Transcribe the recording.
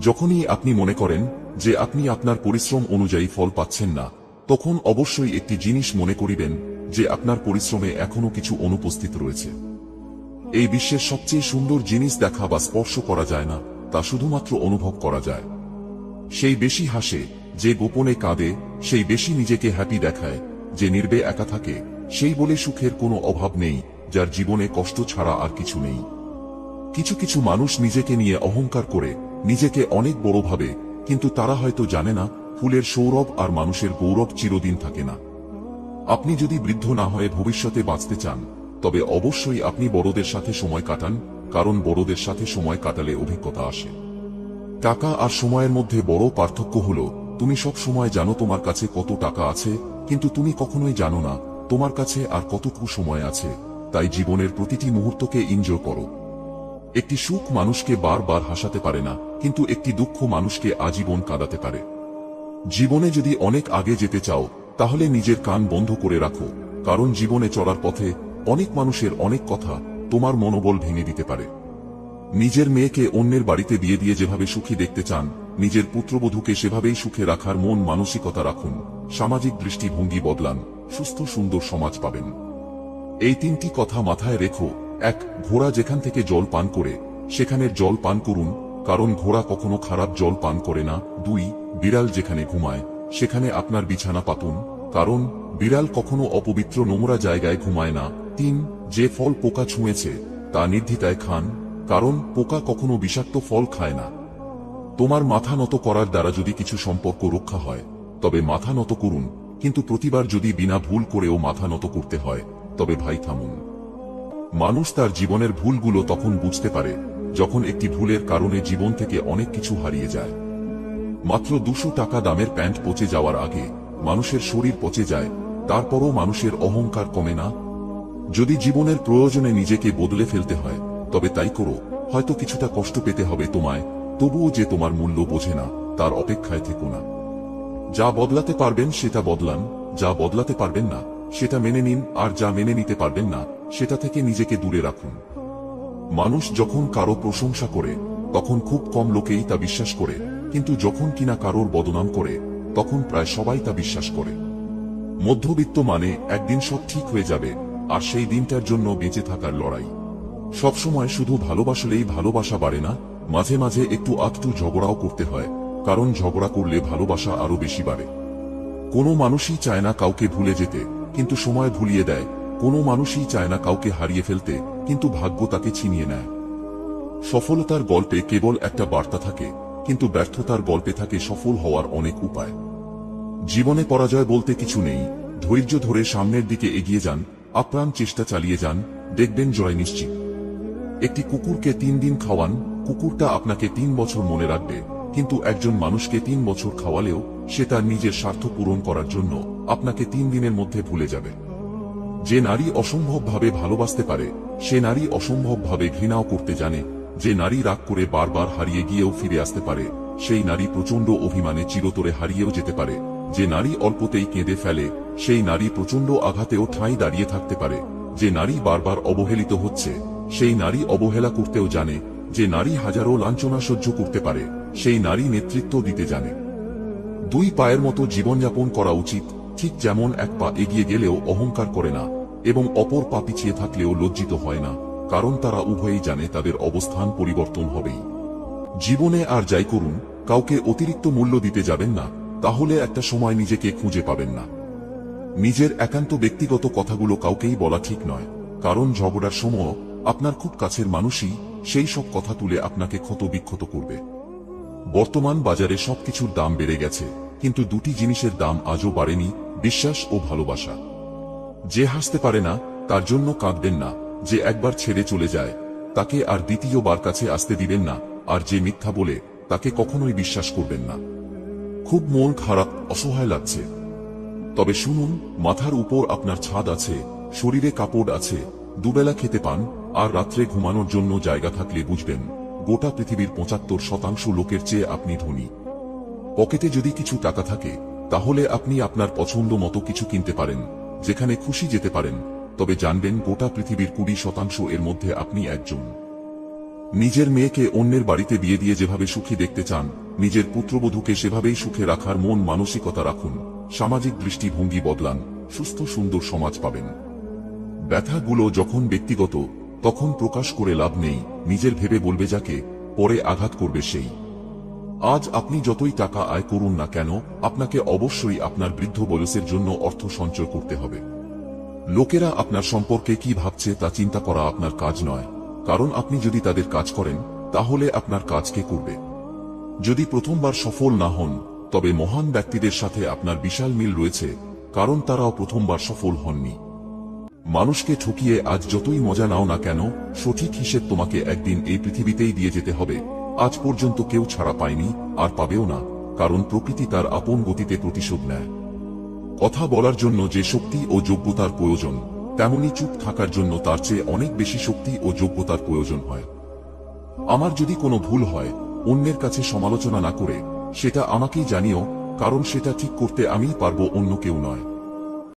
যখনই আপনি মনে করেন যে আপনি আপনার পরিশ্রম অনুযায়ী ফল পাচ্ছেন না, তখন অবশ্যই একটি জিনিস মনে করিবেন যে আপনার পরিশ্রমে এখনো কিছু অনুপস্থিত রয়েছে। এই বিশ্বের সবচেয়ে সুন্দর জিনিস দেখা বা স্পর্শ করা যায় না, তা শুধুমাত্র অনুভব করা যায়। সেই বেশি হাসে যে গোপনে কাঁদে, সেই বেশি নিজেকে হ্যাপি দেখায় যে নির্বে একা থাকে, সেই বলে সুখের কোনো অভাব নেই যার জীবনে কষ্ট ছাড়া আর কিছু নেই। কিছু কিছু মানুষ নিজেকে নিয়ে অহংকার করে, নিজেকে অনেক বড় ভাবে, কিন্তু তারা হয়তো জানে না ফুলের সৌরভ আর মানুষের গৌরব চিরদিন থাকে না। আপনি যদি বৃদ্ধ না হয়ে ভবিষ্যতে বাঁচতে চান, তবে অবশ্যই আপনি বড়দের সাথে সময় কাটান, কারণ বড়দের সাথে সময় কাটালে অভিজ্ঞতা আসে। টাকা আর সময়ের মধ্যে বড় পার্থক্য হলো, তুমি সব সময় জানো তোমার কাছে কত টাকা আছে, কিন্তু তুমি কখনোই জানো না তোমার কাছে আর কতটুকু সময় আছে। তাই জীবনের প্রতিটি মুহূর্তকে এনজয় করো। একটি সুখ মানুষকে বারবার হাসাতে পারে না, কিন্তু একটি দুঃখ মানুষকে আজীবন কাঁদাতে পারে। জীবনে যদি অনেক আগে যেতে চাও, তাহলে নিজের কান বন্ধ করে রাখো, কারণ জীবনে চলার পথে অনেক মানুষের অনেক কথা তোমার মনোবল ভেঙে দিতে পারে। নিজের মেয়েকে অন্যের বাড়িতে বিয়ে দিয়ে যেভাবে সুখী দেখতে চান, নিজের পুত্রবধূকে সেভাবেই সুখে রাখার মন মানসিকতা রাখুন। সামাজিক দৃষ্টিভঙ্গি বদলান, সুস্থ সুন্দর সমাজ পাবেন। এই তিনটি কথা মাথায় রেখো। 1. ঘোড়া যেখান থেকে জল পান করে, সেখানের জল পান করুন, কারণ ঘোড়া কখনো খারাপ জল পান করে না। 2. বিড়াল যেখানে ঘুমায়, সেখানে আপনার বিছানা পাতুন, কারণ বিড়াল কখনো অপবিত্র নোংরা জায়গায় ঘুমায় না। 3. যে ফল পোকা ছুঁয়েছে তা নির্দ্বিধায় খান, কারণ পোকা কখনো বিষাক্ত ফল খায় না। তোমার মাথা নত করার দ্বারা যদি কিছু সম্পর্ক রক্ষা হয়, তবে মাথা নত করুন, কিন্তু প্রতিবার যদি বিনা ভুল করেও মাথা নত করতে হয়, তবে ভাই থামুন। মানুষ তার জীবনের ভুলগুলো তখন বুঝতে পারে যখন একটি ভুলের কারণে জীবন থেকে অনেক কিছু হারিয়ে যায়। মাত্র 200 টাকা দামের প্যান্ট পচে যাওয়ার আগে মানুষের শরীর পচে যায়, তারপরও মানুষের অহংকার কমে না। যদি জীবনের প্রয়োজনে নিজেকে বদলে ফেলতে হয়, তবে তাই করো। হয়তো কিছুটা কষ্ট পেতে হবে তোমায়, তবুও যে তোমার মূল্য বোঝে না তার অপেক্ষায় থেকো না। যা বদলাতে পারবেন সেটা বদলান, যা বদলাতে পারবেন না সেটা মেনে নিন, আর যা মেনে নিতে পারবেন না সেটা থেকে নিজেকে দূরে রাখুন। মানুষ যখন কারো প্রশংসা করে, তখন খুব কম লোকেই তা বিশ্বাস করে, কিন্তু যখন কিনা কারোর বদনাম করে, তখন প্রায় সবাই তা বিশ্বাস করে। মধ্যবিত্ত মানে একদিন সব ঠিক হয়ে যাবে, আর সেই দিনটার জন্য বেঁচে থাকার লড়াই। সবসময় শুধু ভালোবাসলেই ভালোবাসা বাড়ে না, মাঝে মাঝে একটু আধটু ঝগড়াও করতে হয়, কারণ ঝগড়া করলে ভালোবাসা আরো বেশি বাড়ে। কোনো মানুষই চায় না কাউকে ভুলে যেতে, কিন্তু সময় ভুলিয়ে দেয়। কোনো মানুষই চায় না কাউকে হারিয়ে ফেলতে, কিন্তু ভাগ্য তাকে ছিনিয়ে নেয়। সফলতার গল্পে কেবল একটা বার্তা থাকে, কিন্তু ব্যর্থতার গল্পে থাকে সফল হওয়ার অনেক উপায়। জীবনে পরাজয় বলতে কিছু নেই, ধৈর্য ধরে সামনের দিকে এগিয়ে যান, আপ্রাণ চেষ্টা চালিয়ে যান, দেখবেন জয় নিশ্চিত। একটি কুকুরকে 3 দিন খাওয়ান, কুকুরটা আপনাকে 3 বছর মনে রাখবে, কিন্তু একজন মানুষকে 3 বছর খাওয়ালেও সে তার নিজের স্বার্থ পূরণ করার জন্য আপনাকে 3 দিনের মধ্যে ভুলে যাবে। যে নারী অসম্ভবভাবে ভালোবাসতে পারে, সে নারী অসম্ভবভাবে ঘৃণাও করতে জানে। যে নারী রাগ করে বারবার হারিয়ে গিয়েও ফিরে আসতে পারে, সেই নারী প্রচন্ড অভিমানে চিরতরে হারিয়েও যেতে পারে। যে নারী অল্পতেই কেঁদে ফেলে, সেই নারী প্রচন্ড আঘাতেও ঠাঁই দাঁড়িয়ে থাকতে পারে। যে নারী বারবার অবহেলিত হচ্ছে, সেই নারী অবহেলা করতেও জানে। যে নারী হাজারো লাঞ্ছনা সহ্য করতে পারে, সেই নারী নেতৃত্ব দিতে জানে। 2 পায়ের মতো জীবনযাপন করা উচিত, ঠিক যেমন 1 পা এগিয়ে গেলেও অহংকার করে না, এবং অপর পা পিছিয়ে থাকলেও লজ্জিত হয় না, কারণ তারা উভয়েই জানে তাদের অবস্থান পরিবর্তন হবেই। জীবনে আর যাই করুন, কাউকে অতিরিক্ত মূল্য দিতে যাবেন না, তাহলে একটা সময় নিজেকে খুঁজে পাবেন না। নিজের একান্ত ব্যক্তিগত কথাগুলো কাউকেই বলা ঠিক নয়, কারণ ঝগড়ার সময় আপনার খুব কাছের মানুষই সেই সব কথা তুলে আপনাকে ক্ষত বিক্ষত করবে। বর্তমান বাজারে সবকিছুর দাম বেড়ে গেছে, কিন্তু 2টি জিনিসের দাম আজও বাড়েনি, বিশ্বাস ও ভালোবাসা। যে হাসতে পারে না তার জন্য কাঁদবেন না, যে একবার ছেড়ে চলে যায় তাকে আর দ্বিতীয়বার কাছে আসতে দিবেন না, আর যে মিথ্যা বলে তাকে কখনোই বিশ্বাস করবেন না। খুব মন খারাপ, অসহায় লাগছে, তবে শুনুন, মাথার উপর আপনার ছাদ আছে, শরীরে কাপড় আছে, দুবেলা খেতে পান, আর রাত্রে ঘুমানোর জন্য জায়গা থাকলে বুঝবেন গোটা পৃথিবীর 75% লোকের চেয়ে আপনি ধনী। পকেটে যদি কিছু টাকা থাকে, তাহলে আপনি আপনার পছন্দ মতো কিছু কিনতে পারেন, যেখানে খুশি যেতে পারেন, তবে জানবেন গোটা পৃথিবীর 20% এর মধ্যে আপনি একজন। নিজের মেয়েকে অন্যের বাড়িতে বিয়ে দিয়ে যেভাবে সুখী দেখতে চান, নিজের পুত্রবধূকে সেভাবেই সুখে রাখার মন মানসিকতা রাখুন। সামাজিক দৃষ্টিভঙ্গি বদলান, সুস্থ সুন্দর সমাজ পাবেন। ব্যথাগুলো যখন ব্যক্তিগত, তখন প্রকাশ করে লাভ নেই। নিজের ভেবে বলবে যাকে, পরে আঘাত করবে সেই। আজ আপনি যতই টাকা আয় করুন না কেন, আপনাকে অবশ্যই আপনার বৃদ্ধ বয়সের জন্য অর্থ সঞ্চয় করতে হবে। লোকেরা আপনার সম্পর্কে কি ভাবছে তা চিন্তা করা আপনার কাজ নয়, কারণ আপনি যদি তাদের কাজ করেন, তাহলে আপনার কাজ কে করবে? যদি প্রথমবার সফল না হন, তবে মহান ব্যক্তিদের সাথে আপনার বিশাল মিল রয়েছে, কারণ তারাও প্রথমবার সফল হননি। মানুষকে ঠকিয়ে আজ যতই মজা নাও না কেন, সঠিক হিসেব তোমাকে একদিন এই পৃথিবীতেই দিয়ে যেতে হবে। আজ পর্যন্ত কেউ ছাড়া পায়নি, আর পাবেও না, কারণ প্রকৃতি তার আপন গতিতে প্রতিশোধ নেয়। কথা বলার জন্য যে শক্তি ও যোগ্যতার প্রয়োজন, তেমনি চুপ থাকার জন্য তার চেয়ে অনেক বেশি শক্তি ও যোগ্যতার প্রয়োজন হয়। আমার যদি কোনো ভুল হয়, অন্যের কাছে সমালোচনা না করে সেটা আমাকেই জানিও, কারণ সেটা ঠিক করতে আমিই পারবো, অন্য কেউ নয়।